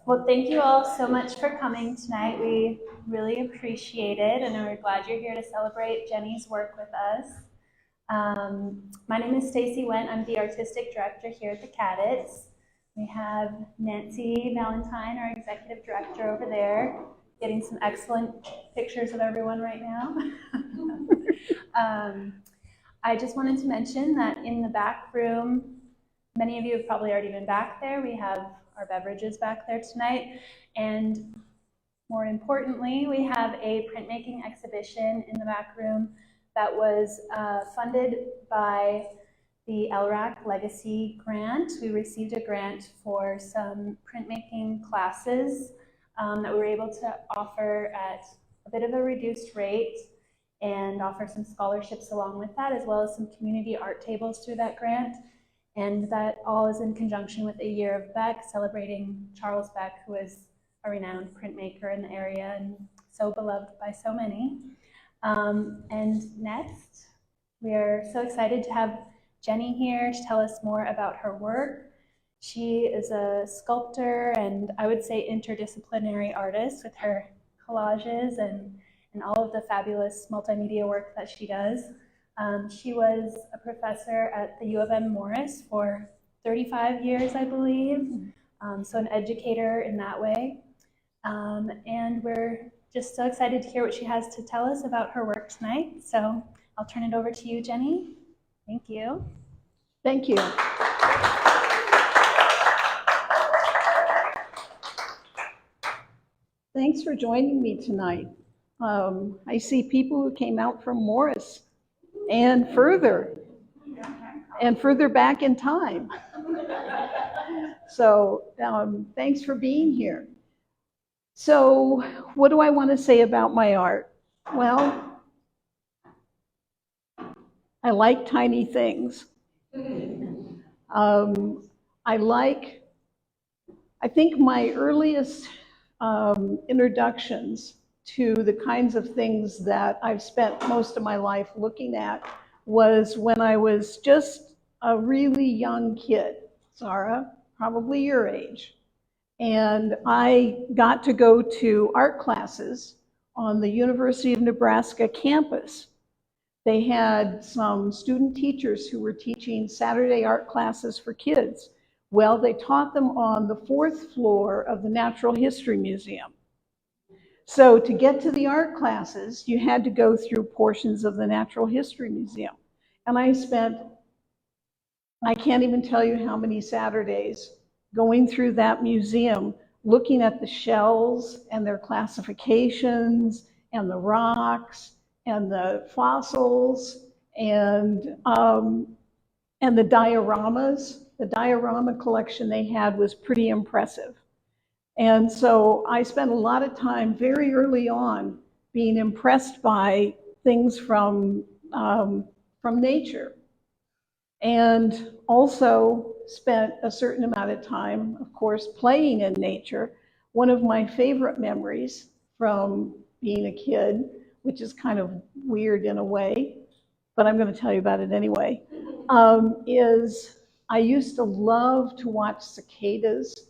Well, thank you all so much for coming tonight. We really appreciate it, and we're glad you're here to celebrate Jenny's work with us. My name is Stacy Went. I'm the artistic director here at the Kaddatz. We have Nancy Valentine, our executive director, over there, getting some excellent pictures of everyone right now. I just wanted to mention that in the back room, many of you have probably already been back there. We have our beverages back there tonight. And more importantly, we have a printmaking exhibition in the back room that was funded by the LRAC Legacy Grant. We received a grant for some printmaking classes that we were able to offer at a bit of a reduced rate and offer some scholarships along with that, as well as some community art tables through that grant. And that all is in conjunction with a year of Beck, celebrating Charles Beck, who is a renowned printmaker in the area and so beloved by so many. And next, we are so excited to have Jenny here to tell us more about her work. She is a sculptor and I would say interdisciplinary artist with her collages and all of the fabulous multimedia work that she does. She was a professor at the U of M Morse for 35 years, I believe, so an educator in that way. And we're just so excited to hear what she has to tell us about her work tonight. So I'll turn it over to you, Jenny. Thank you. Thank you. Thanks for joining me tonight. I see people who came out from Morris and further back in time. So thanks for being here. So what do I want to say about my art? Well, I like tiny things. I think my earliest introductions to the kinds of things that I've spent most of my life looking at was when I was just a really young kid, Sarah, probably your age. And I got to go to art classes on the University of Nebraska campus. They had some student teachers who were teaching Saturday art classes for kids. Well, they taught them on the 4th floor of the Natural History Museum. So to get to the art classes, you had to go through portions of the Natural History Museum. And I can't even tell you how many Saturdays going through that museum, looking at the shells and their classifications and the rocks and the fossils and the dioramas. The diorama collection they had was pretty impressive. And so I spent a lot of time very early on being impressed by things from nature, and also spent a certain amount of time, of course, playing in nature. One of my favorite memories from being a kid, which is kind of weird in a way, but I'm going to tell you about it anyway, is I used to love to watch cicadas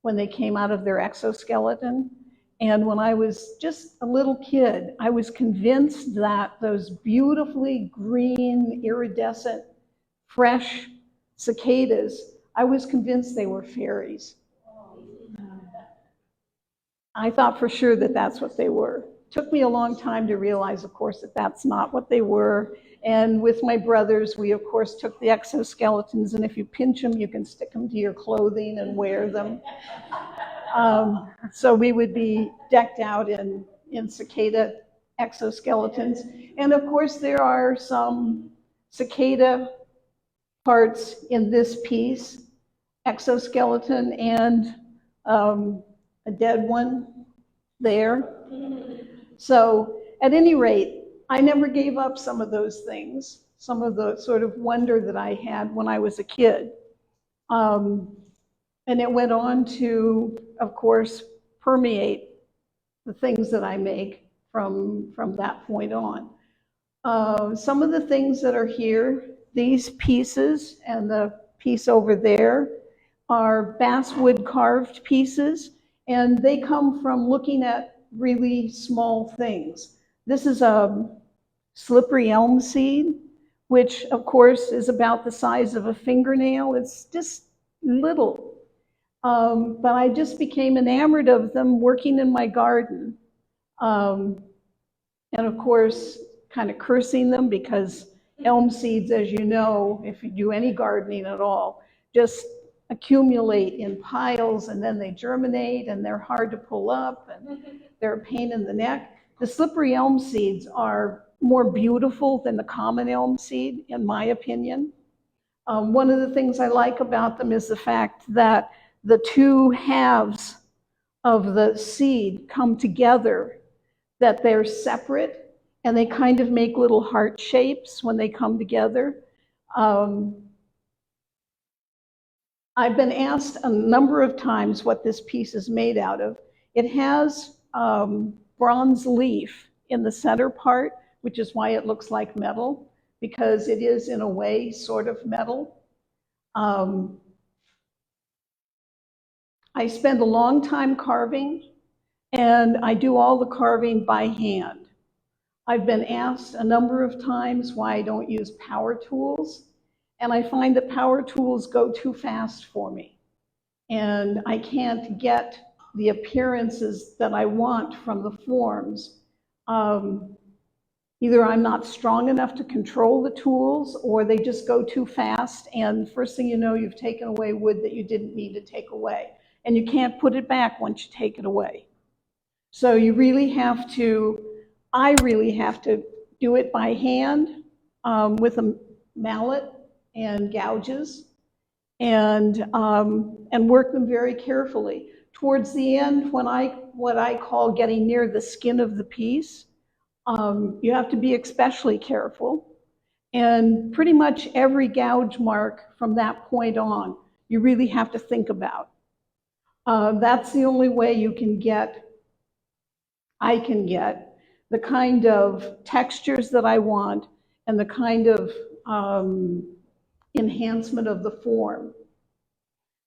when they came out of their exoskeleton. And when I was just a little kid, I was convinced that those beautifully green, iridescent, fresh cicadas, I was convinced they were fairies. I thought for sure that that's what they were. Took me a long time to realize, of course, that that's not what they were. And with my brothers, we of course took the exoskeletons, and if you pinch them, you can stick them to your clothing and wear them. So we would be decked out in cicada exoskeletons. And of course, there are some cicada parts in this piece, exoskeleton and a dead one there. So at any rate, I never gave up some of those things, some of the sort of wonder that I had when I was a kid. And it went on to, of course, permeate the things that I make from that point on. Some of the things that are here, these pieces and the piece over there, are basswood carved pieces. And they come from looking at really small things. This is a slippery elm seed, which of course is about the size of a fingernail. It's just little. But I just became enamored of them working in my garden. And of course, kind of cursing them, because elm seeds, as you know, if you do any gardening at all, just accumulate in piles, and then they germinate, and they're hard to pull up, and they're a pain in the neck. The slippery elm seeds are more beautiful than the common elm seed, in my opinion. One of the things I like about them is the fact that the two halves of the seed come together, that they're separate, and they kind of make little heart shapes when they come together. I've been asked a number of times what this piece is made out of. It has bronze leaf in the center part, which is why it looks like metal, because it is, in a way, sort of metal. I spend a long time carving, and I do all the carving by hand. I've been asked a number of times why I don't use power tools, and I find that power tools go too fast for me, and I can't get the appearances that I want from the forms. Either I'm not strong enough to control the tools, or they just go too fast, and first thing you know, you've taken away wood that you didn't need to take away, and you can't put it back once you take it away. So you really have to, I really have to do it by hand with a mallet and gouges, and work them very carefully. Towards the end, when what I call getting near the skin of the piece, you have to be especially careful. And pretty much every gouge mark from that point on, you really have to think about. That's the only way you can get, I can get, the kind of textures that I want and the kind of enhancement of the form.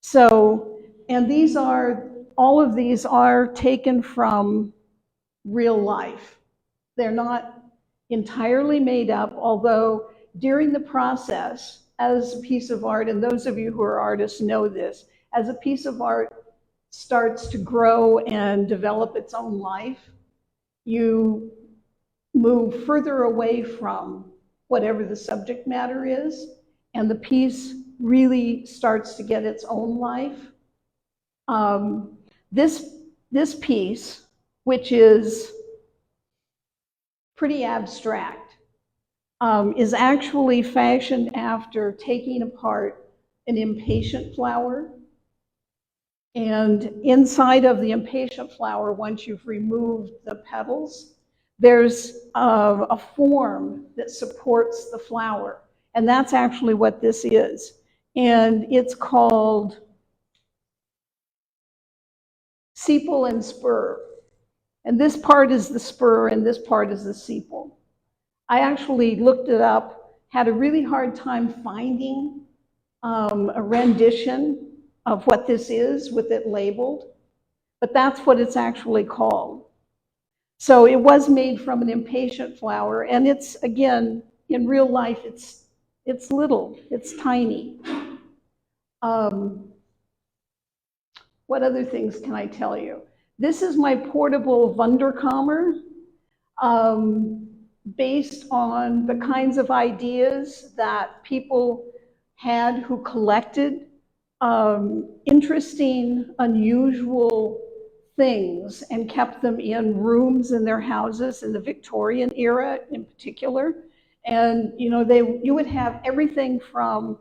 So, and these are, all of these are taken from real life. They're not entirely made up, although during the process, as a piece of art, and those of you who are artists know this, as a piece of art starts to grow and develop its own life, you move further away from whatever the subject matter is, and the piece really starts to get its own life. This piece, which is pretty abstract, is actually fashioned after taking apart an impatient flower. And inside of the impatient flower, once you've removed the petals, there's a form that supports the flower. And that's actually what this is. And it's called sepal and spur. And this part is the spur, and this part is the sepal. I actually looked it up, had a really hard time finding a rendition of what this is with it labeled, but that's what it's actually called. So it was made from an impatient flower, and it's, again, in real life, it's little, it's tiny. What other things can I tell you? This is my portable Wunderkammer, based on the kinds of ideas that people had who collected interesting, unusual things and kept them in rooms in their houses in the Victorian era in particular. And you know, you would have everything from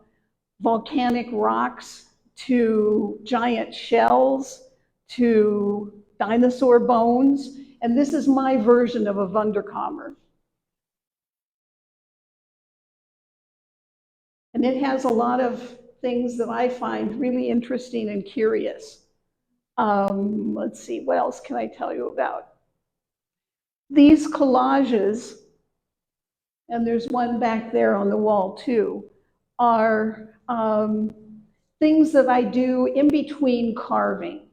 volcanic rocks to giant shells to dinosaur bones. And this is my version of a Wunderkammer. And it has a lot of things that I find really interesting and curious. Let's see, what else can I tell you about? These collages, and there's one back there on the wall too, are things that I do in between carving.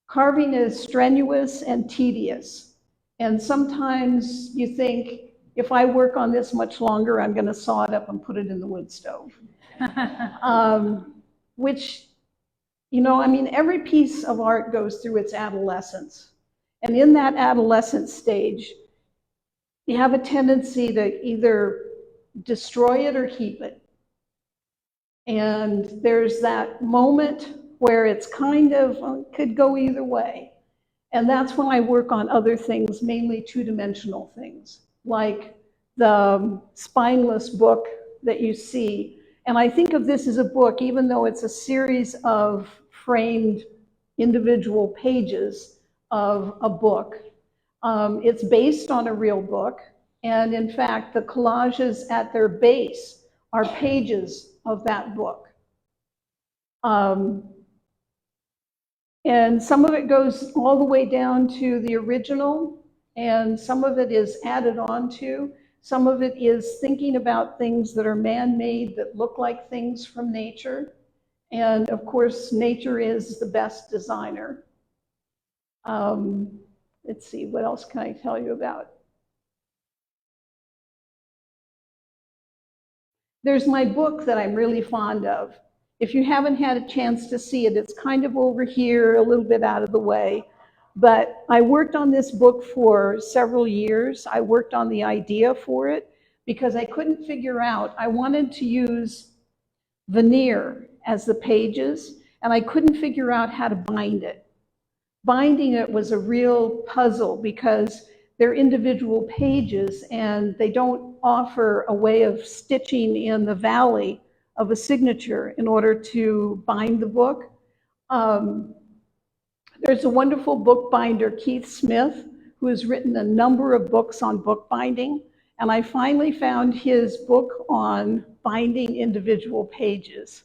Carving is strenuous and tedious. And sometimes you think, if I work on this much longer, I'm going to saw it up and put it in the wood stove. Which, you know, I mean, every piece of art goes through its adolescence. And in that adolescent stage, you have a tendency to either destroy it or keep it. And there's that moment where it's kind of, could go either way. And that's when I work on other things, mainly two-dimensional things, like the spineless book that you see. And I think of this as a book, even though it's a series of framed individual pages of a book. It's based on a real book. And in fact, the collages at their base are pages of that book. And some of it goes all the way down to the original, and some of it is added on to. Some of it is thinking about things that are man-made that look like things from nature. And of course, nature is the best designer. Let's see, what else can I tell you about? There's my book that I'm really fond of. If you haven't had a chance to see it, it's kind of over here, a little bit out of the way. But I worked on this book for several years. I worked on the idea for it because I couldn't figure out, I wanted to use veneer as the pages, and I couldn't figure out how to bind it. Binding it was a real puzzle because they're individual pages and they don't offer a way of stitching in the valley of a signature in order to bind the book. There's a wonderful bookbinder, Keith Smith, who has written a number of books on bookbinding, and I finally found his book on binding individual pages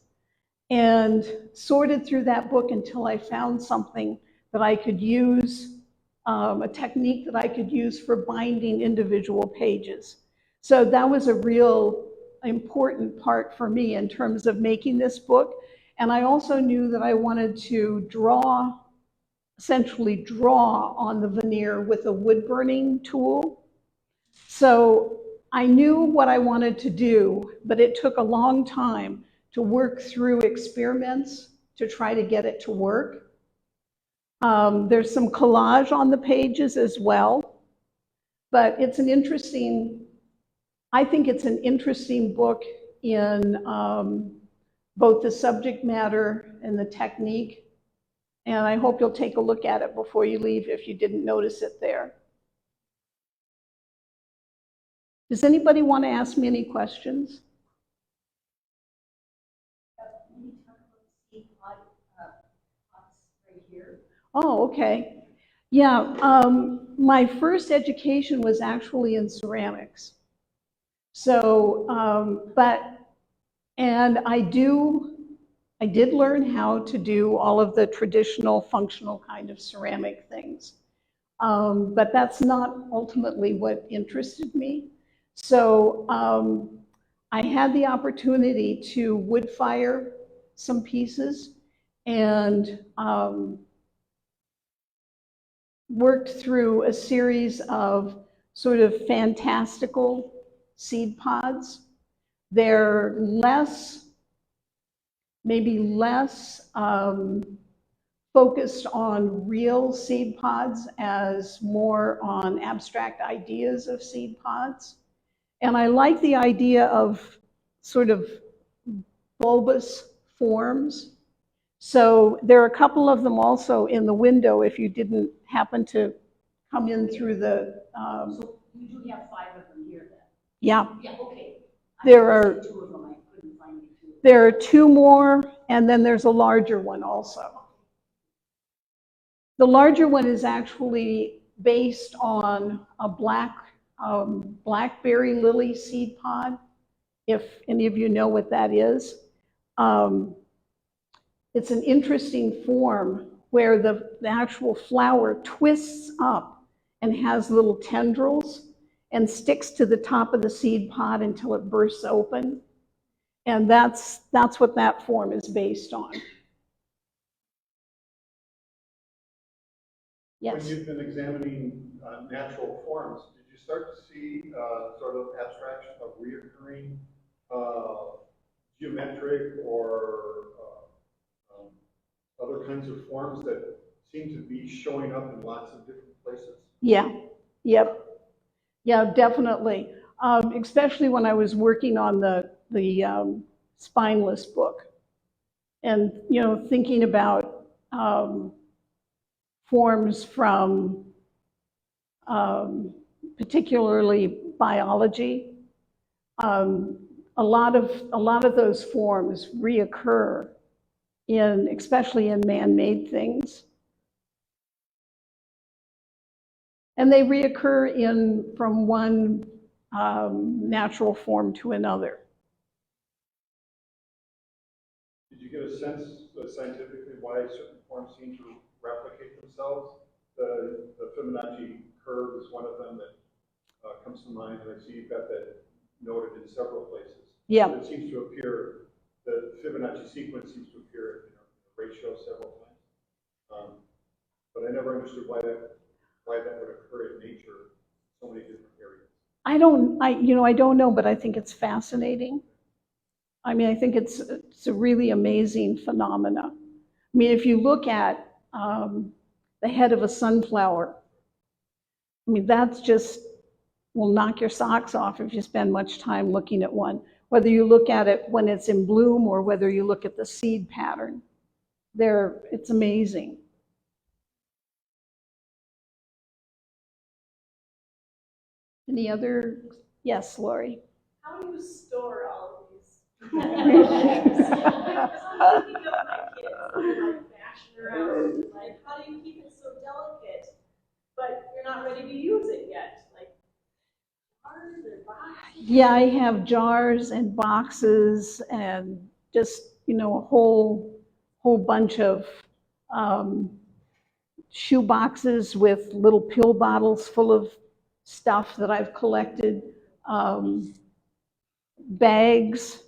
and sorted through that book until I found something that I could use, a technique that I could use for binding individual pages. So that was a real important part for me in terms of making this book. And I also knew that I wanted to essentially draw on the veneer with a wood burning tool. So I knew what I wanted to do, but it took a long time to work through experiments to try to get it to work. There's some collage on the pages as well, but it's an interesting, I think it's an interesting book in both the subject matter and the technique. And I hope you'll take a look at it before you leave if you didn't notice it there. Does anybody want to ask me any questions? Oh, okay. Yeah, my first education was actually in ceramics. So, and I did learn how to do all of the traditional functional kind of ceramic things. But that's not ultimately what interested me. So I had the opportunity to wood fire some pieces and worked through a series of sort of fantastical seed pods. They're maybe less focused on real seed pods as more on abstract ideas of seed pods. And I like the idea of sort of bulbous forms. So there are a couple of them also in the window if you didn't happen to come in through the... So you do have 5 of them here then? Yeah. Yeah, okay. There are 2 of them, I couldn't find the 2. There are 2 more, and then there's a larger one also. The larger one is actually based on a blackberry lily seed pod, if any of you know what that is. It's an interesting form where the actual flower twists up and has little tendrils and sticks to the top of the seed pod until it bursts open. And that's what that form is based on. Yes. When you've been examining natural forms, did you start to see sort of abstraction of reoccurring geometric or other kinds of forms that seem to be showing up in lots of different places? Yeah, yep. Yeah, definitely. Especially when I was working on the spineless book, and thinking about forms from particularly biology. A lot of those forms reoccur especially in man-made things. And they reoccur from one natural form to another. Did you get a sense scientifically why certain forms seem to replicate themselves? The Fibonacci curve is one of them that comes to mind, and I see you've got that noted in several places. Yeah. It seems to appear, the Fibonacci sequence seems to appear in a ratio several times. But I never understood why that would occur in nature in so many different areas. I don't know, but I think it's fascinating. I mean, I think it's a really amazing phenomena. I mean, if you look at the head of a sunflower, I mean, that's just will knock your socks off if you spend much time looking at one. Whether you look at it when it's in bloom or whether you look at the seed pattern, it's amazing. Any other? Yes, Lori. How do you store all of these? Because I'm thinking of my kids, like bashing around, like how do you keep it so delicate, but you're not ready to use it yet? Like jars or boxes? Yeah, I have jars and boxes and just a whole bunch of shoe boxes with little pill bottles full of stuff that I've collected, bags.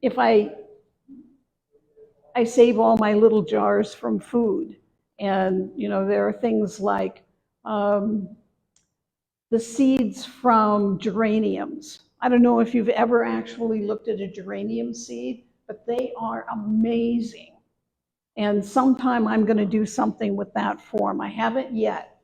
If I save all my little jars from food, and there are things like the seeds from geraniums. I don't know if you've ever actually looked at a geranium seed, but they are amazing. And sometime I'm going to do something with that form. I haven't yet,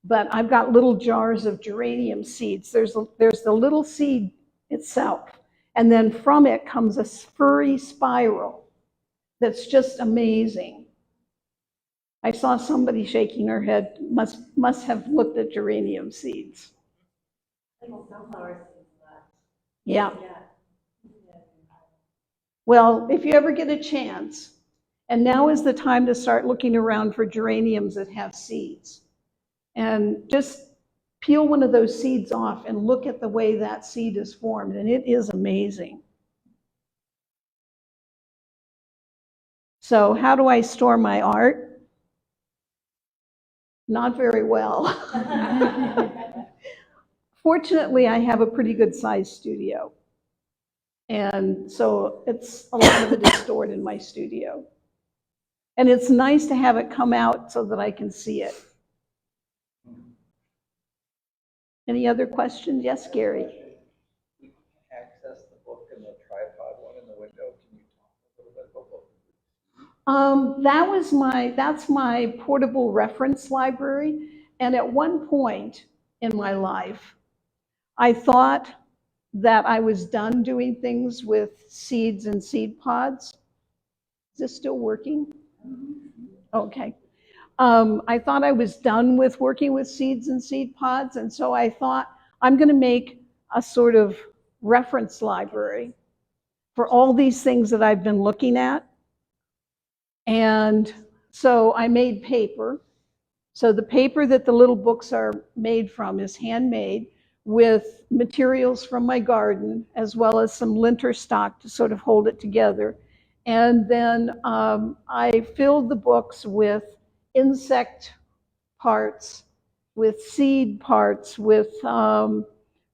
but I've got little jars of geranium seeds. There's the little seed itself, and then from it comes a furry spiral that's just amazing. I saw somebody shaking her head, must have looked at geranium seeds. Sunflower seeds. Yeah. Well, if you ever get a chance, and now is the time to start looking around for geraniums that have seeds. And just peel one of those seeds off and look at the way that seed is formed, and it is amazing. So how do I store my art? Not very well. Fortunately, I have a pretty good sized studio. And so a lot of it is stored in my studio. And it's nice to have it come out so that I can see it. Any other questions? Yes, Gary. We can access the book and the tripod one in the window. Can you talk a little bit about both? That's my portable reference library. And at one point in my life, I thought that I was done doing things with seeds and seed pods. Is this still working? Okay. I thought I was done with working with seeds and seed pods, and so I thought I'm going to make a sort of reference library for all these things that I've been looking at. And so I made paper. So the paper that the little books are made from is handmade with materials from my garden, as well as some linter stock to sort of hold it together. And then I filled the books with insect parts, with seed parts, with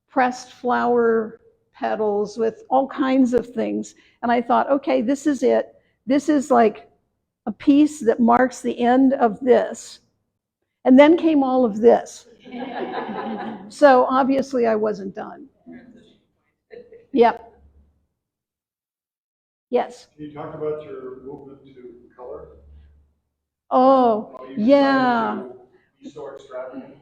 pressed flower petals, with all kinds of things. And I thought, okay, this is it. This is like a piece that marks the end of this. And then came all of this. So obviously I wasn't done. Yep. Yes. Can you talk about your movement to color? Oh, How you yeah. decided to be so extravagant?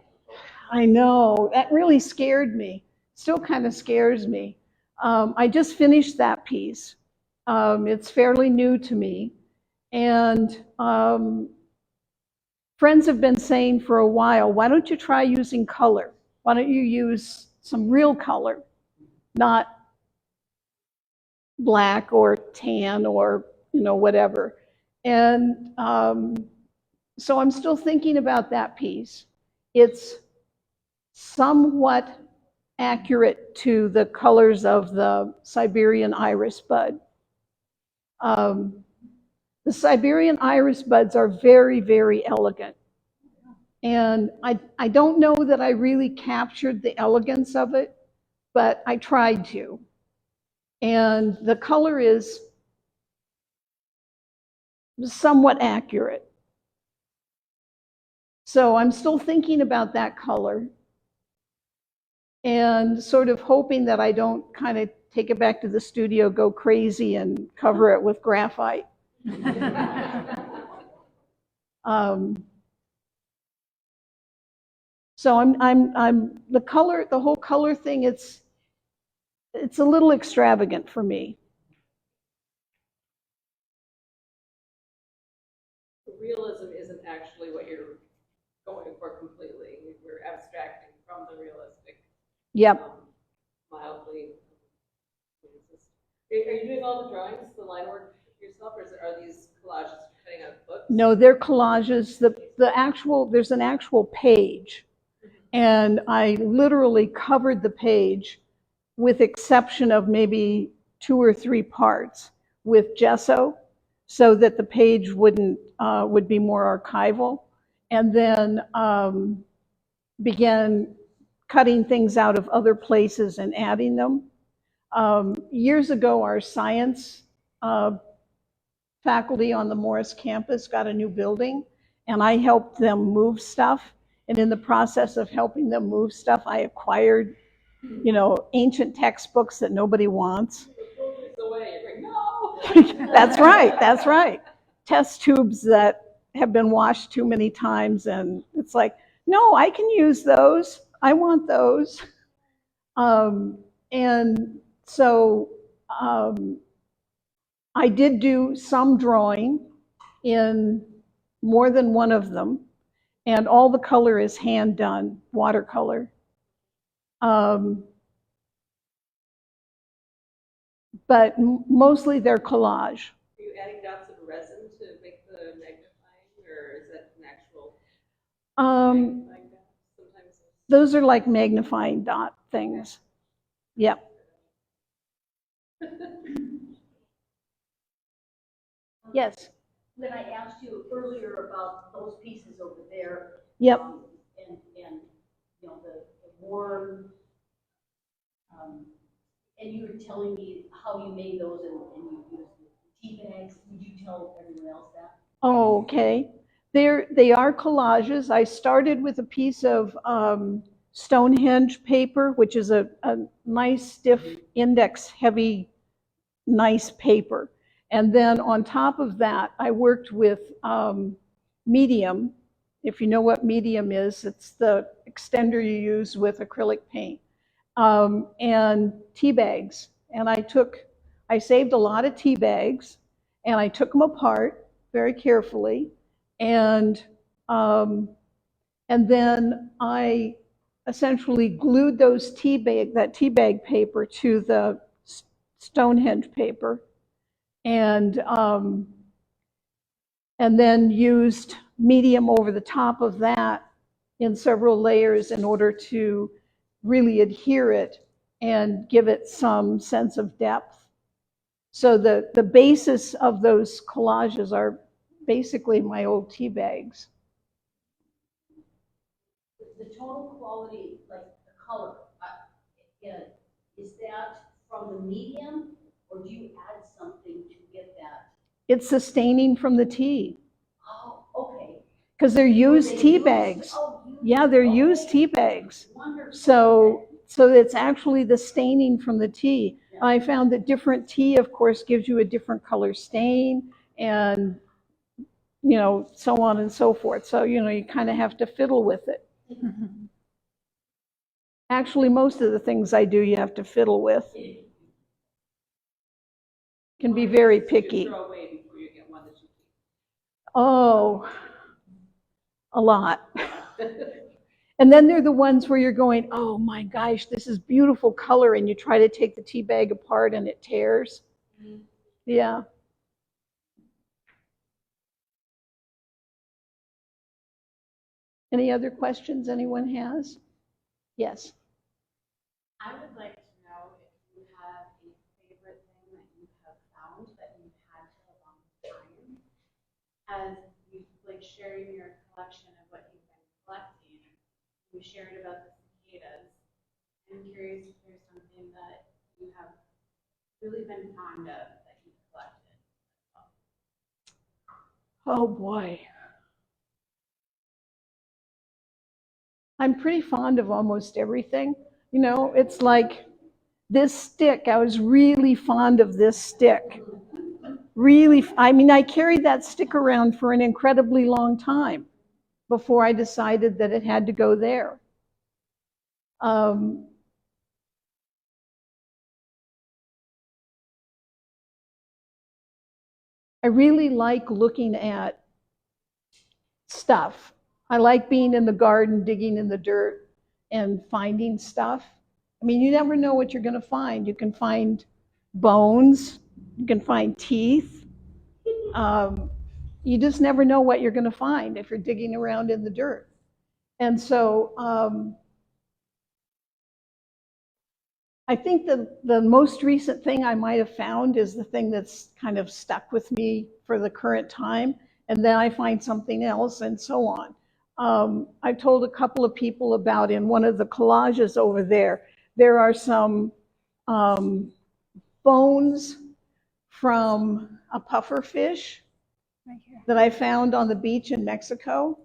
I know. That really scared me. Still kind of scares me. I just finished that piece. It's fairly new to me. And friends have been saying for a while, why don't you try using color? Why don't you use some real color, not black or tan or, whatever. And so I'm still thinking about that piece. It's somewhat accurate to the colors of the Siberian iris bud. The Siberian iris buds are very, very elegant. And I don't know that I really captured the elegance of it, but I tried to. And the color is somewhat accurate. So I'm still thinking about that color and sort of hoping that I don't kind of take it back to the studio, go crazy and cover it with graphite. So I'm the color, the whole color thing, it's a little extravagant for me. Realism isn't actually what you're going for completely. We're abstracting from the realistic. Yep. Mildly. Are you doing all the drawings, the line work yourself, or are these collages cutting out books? No, they're collages. There's an actual page, and I literally covered the page, with exception of maybe 2 or 3 parts, with gesso, so that the page would be more archival, and then began cutting things out of other places and adding them. Years ago, our science faculty on the Morse campus got a new building, and I helped them move stuff. And in the process of helping them move stuff, I acquired, ancient textbooks that nobody wants. That's right, that's right. Test tubes that have been washed too many times, and it's like, no, I can use those. I want those. And so I did do some drawing in more than one of them, and all the color is hand done, watercolor. But mostly they're collage. Are you adding dots of resin to make the magnifying, or is that an actual magnifying dot? Sometimes those are like magnifying dot things. Yep. Yes. When I asked you earlier about those pieces over there. Yep. And the warm, and you were telling me how you made those and you used tea bags. Would you tell everyone else that? Oh, okay. They are collages. I started with a piece of Stonehenge paper, which is a nice, stiff, index-heavy, nice paper. And then on top of that, I worked with medium. If you know what medium is, it's the extender you use with acrylic paint. And tea bags. And I saved a lot of tea bags, and I took them apart very carefully. And then I essentially glued that tea bag paper to the Stonehenge paper, and then used medium over the top of that in several layers in order to really adhere it and give it some sense of depth. So the basis of those collages are basically my old tea bags. The total quality, like the color, is that from the medium, or do you add something to get that It's the staining from the tea. Oh, okay. Because they're used tea bags. Yeah, they're used tea bags. So it's actually the staining from the tea. I found that different tea, of course, gives you a different color stain, and so on and so forth. So you kind of have to fiddle with it. Actually, most of the things I do, you have to fiddle with. Can be very picky. Throw away before you get one that you keep. Oh, a lot. And then they're the ones where you're going, oh my gosh, this is beautiful color, and you try to take the tea bag apart and it tears. Mm-hmm. Yeah. Any other questions anyone has? Yes. I would like to know if you have a favorite thing that you have found that you've had for a long time, as you sharing your collection of what you've been collecting. You shared about the cicadas. I'm curious if there's something that you have really been fond of that you've collected. Oh boy. I'm pretty fond of almost everything. It's like this stick. I was really fond of this stick. Really, I carried that stick around for an incredibly long time before I decided that it had to go there. I really like looking at stuff. I like being in the garden, digging in the dirt and finding stuff. You never know what you're going to find. You can find bones, you can find teeth. You just never know what you're going to find if you're digging around in the dirt. And so I think the most recent thing I might have found is the thing that's kind of stuck with me for the current time, and then I find something else, and so on. I told a couple of people about, in one of the collages over there are some bones from a puffer fish that I found on the beach in Mexico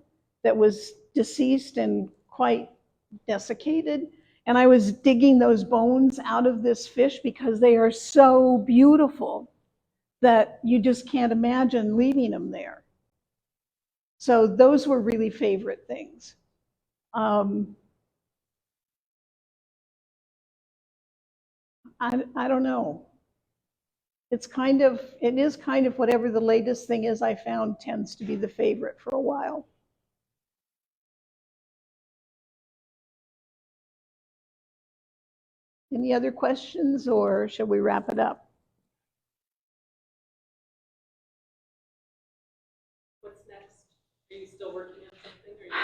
that was deceased and quite desiccated. And I was digging those bones out of this fish because they are so beautiful that you just can't imagine leaving them there. So those were really favorite things. I don't know. It is kind of whatever the latest thing is I found tends to be the favorite for a while. Any other questions, or shall we wrap it up? What's next? Are you still working on something? Are you getting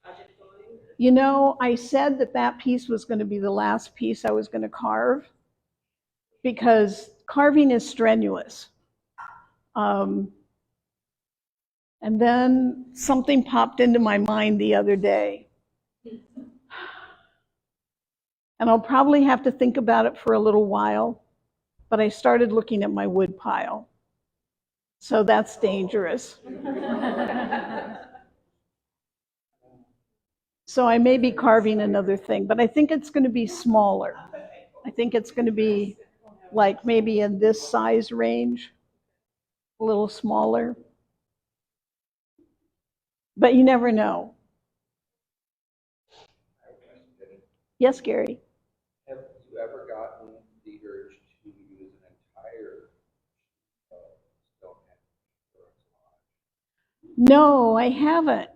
a project going? I said that piece was going to be the last piece I was going to carve, because carving is strenuous. And then something popped into my mind the other day. And I'll probably have to think about it for a little while, but I started looking at my wood pile. So that's dangerous. So I may be carving another thing, but I think it's going to be smaller. I think it's going to be like maybe in this size range, a little smaller. But you never know. Yes, Gary? Have you ever gotten the urge to use an entire stone for a collage? No, I haven't.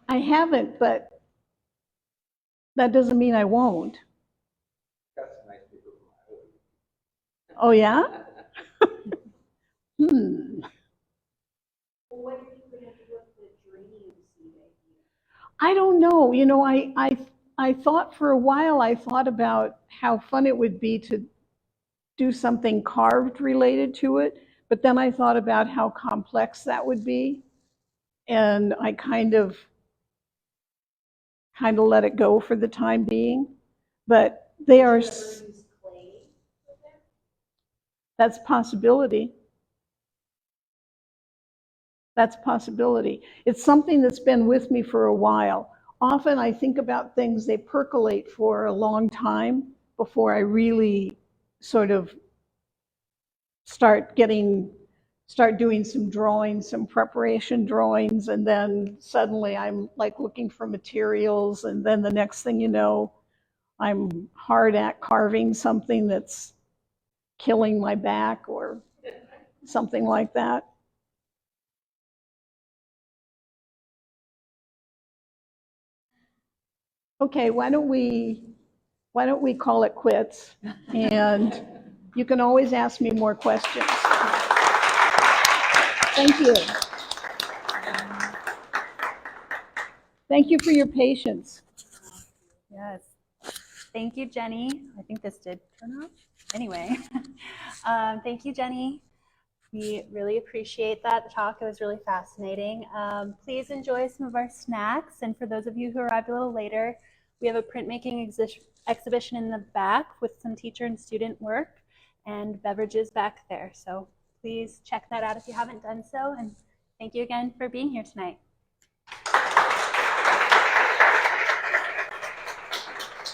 I haven't, but that doesn't mean I won't. Got some nice paper from Iowa. Oh, yeah? Well, what do you think would have to do with the dream seed idea? I don't know. I thought for a while, I thought about how fun it would be to do something carved related to it, but then I thought about how complex that would be, and I kind of let it go for the time being. But they are. That's possibility. That's possibility. It's something that's been with me for a while. Often I think about things, they percolate for a long time before I really sort of start doing some drawings, some preparation drawings, and then suddenly I'm like looking for materials, and then the next thing you know, I'm hard at carving something that's killing my back or something like that. Okay, why don't we call it quits? And you can always ask me more questions. Thank you. Thank you for your patience. Yes. Thank you, Jenny. I think this did turn off. Anyway, thank you, Jenny. We really appreciate that talk. It was really fascinating. Please enjoy some of our snacks. And for those of you who arrived a little later, we have a printmaking exhibition in the back with some teacher and student work and beverages back there. So please check that out if you haven't done so. And thank you again for being here tonight.